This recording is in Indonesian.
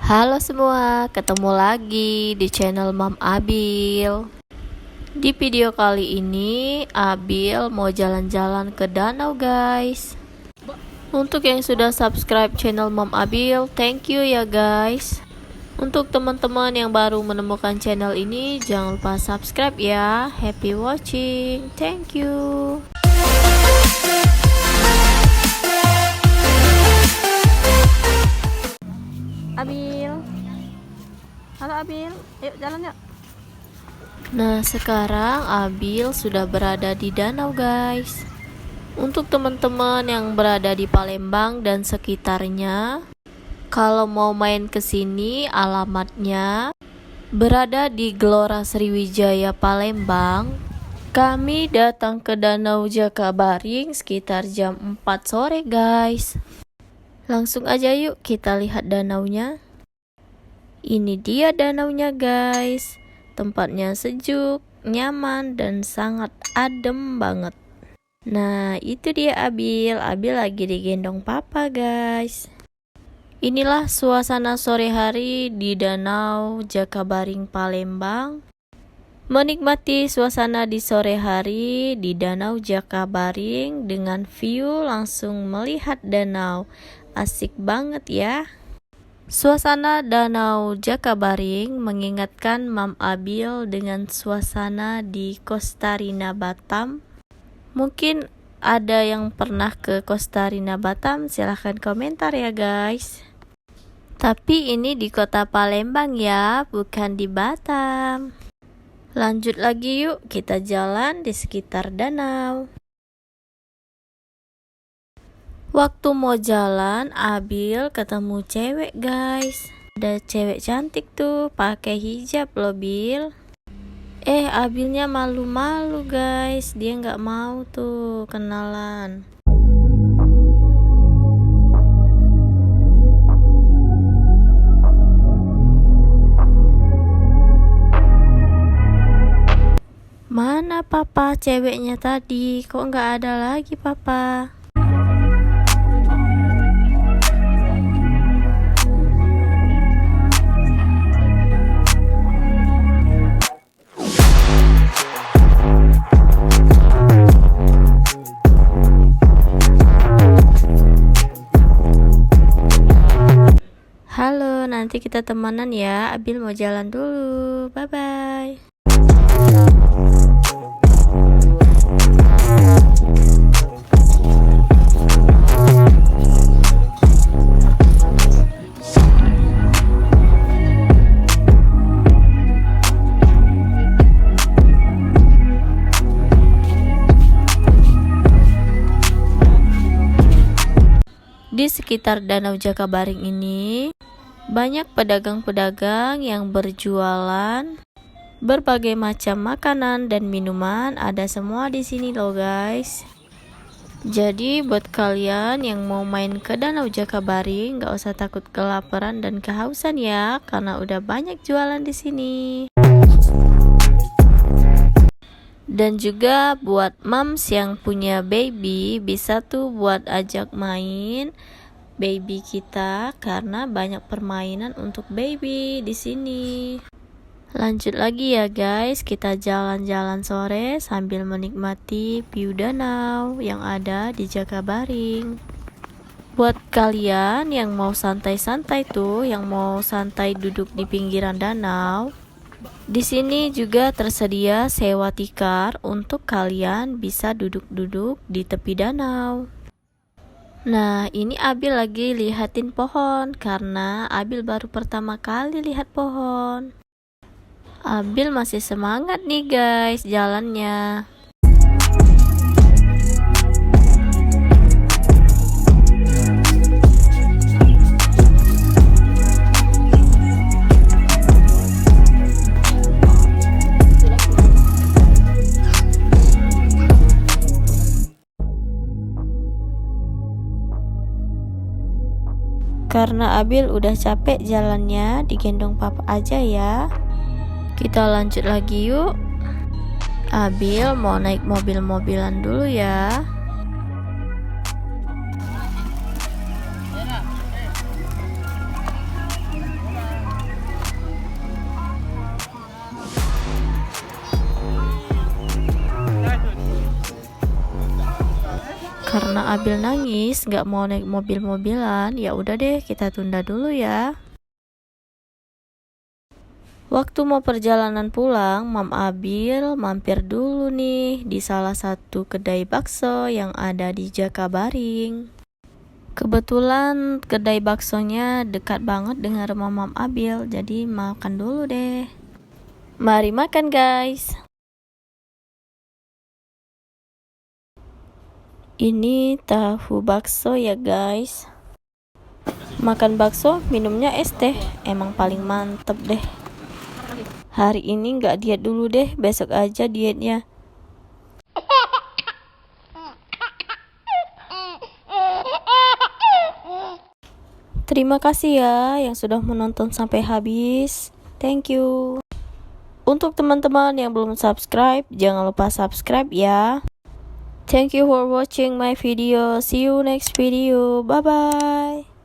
Halo semua, ketemu lagi di channel Mam Abil. Di video kali ini, Abil mau jalan-jalan ke danau guys. Untuk yang sudah subscribe channel Mam Abil, thank you ya guys. Untuk teman-teman yang baru menemukan channel ini, jangan lupa subscribe ya. Happy watching, thank you. Abil, halo Abil, ayo jalan yuk. Nah sekarang Abil sudah berada di danau guys. Untuk teman-teman yang berada di Palembang dan sekitarnya, kalau mau main ke sini, alamatnya berada di Gelora Sriwijaya Palembang. Kami datang ke Danau Jakabaring sekitar jam 4 sore guys. Langsung aja yuk kita lihat danaunya. Ini dia danaunya guys. Tempatnya sejuk, nyaman, dan sangat adem banget. Nah itu dia Abil. Abil lagi digendong papa guys. Inilah suasana sore hari di Danau Jakabaring Palembang. Menikmati suasana di sore hari di Danau Jakabaring dengan view langsung melihat danau. Asik banget ya. Suasana Danau Jakabaring mengingatkan Mam Abil dengan suasana di Costa Rica Batam. Mungkin ada yang pernah ke Costa Rica Batam, silahkan komentar ya guys. Tapi ini di kota Palembang ya, bukan di Batam. Lanjut lagi yuk, kita jalan di sekitar danau. Waktu mau jalan, Abil ketemu cewek guys. Ada cewek cantik tuh, pakai hijab loh Bil. Abilnya malu-malu guys, dia nggak mau tuh kenalan. Mana papa ceweknya tadi? Kok nggak ada lagi papa? Halo, nanti kita temanan ya. Abil mau jalan dulu. Bye-bye. Di sekitar Danau Jakabaring ini, banyak pedagang-pedagang yang berjualan berbagai macam makanan dan minuman, ada semua di sini loh guys. Jadi buat kalian yang mau main ke Danau Jakabaring, gak usah takut kelaparan dan kehausan ya, karena udah banyak jualan di sini. Dan juga buat moms yang punya baby, bisa tuh buat ajak main baby kita karena banyak permainan untuk baby di sini. Lanjut lagi ya guys, kita jalan-jalan sore sambil menikmati view danau yang ada di Jakabaring. Buat kalian yang mau santai-santai tuh, yang mau santai duduk di pinggiran danau, di sini juga tersedia sewa tikar untuk kalian bisa duduk-duduk di tepi danau. Nah, ini Abil lagi lihatin pohon karena Abil baru pertama kali lihat pohon. Abil masih semangat nih guys jalannya. Karena Abil udah capek jalannya, digendong papa aja ya. Kita lanjut lagi yuk. Abil mau naik mobil-mobilan dulu ya. karena Abil nangis nggak mau naik mobil-mobilan, ya udah deh kita tunda dulu ya. Waktu mau perjalanan pulang, Mam Abil mampir dulu nih di salah satu kedai bakso yang ada di Jakabaring. Kebetulan kedai baksonya dekat banget dengan rumah Mam Abil, jadi makan dulu deh. Mari makan guys. Ini tahu bakso ya guys. Makan bakso minumnya es teh, emang paling mantep deh. Hari ini nggak diet dulu deh, besok aja dietnya. Terima kasih ya yang sudah menonton sampai habis. Thank you. Untuk teman-teman yang belum subscribe, jangan lupa subscribe ya. Thank you for watching my video. See you next video. Bye bye.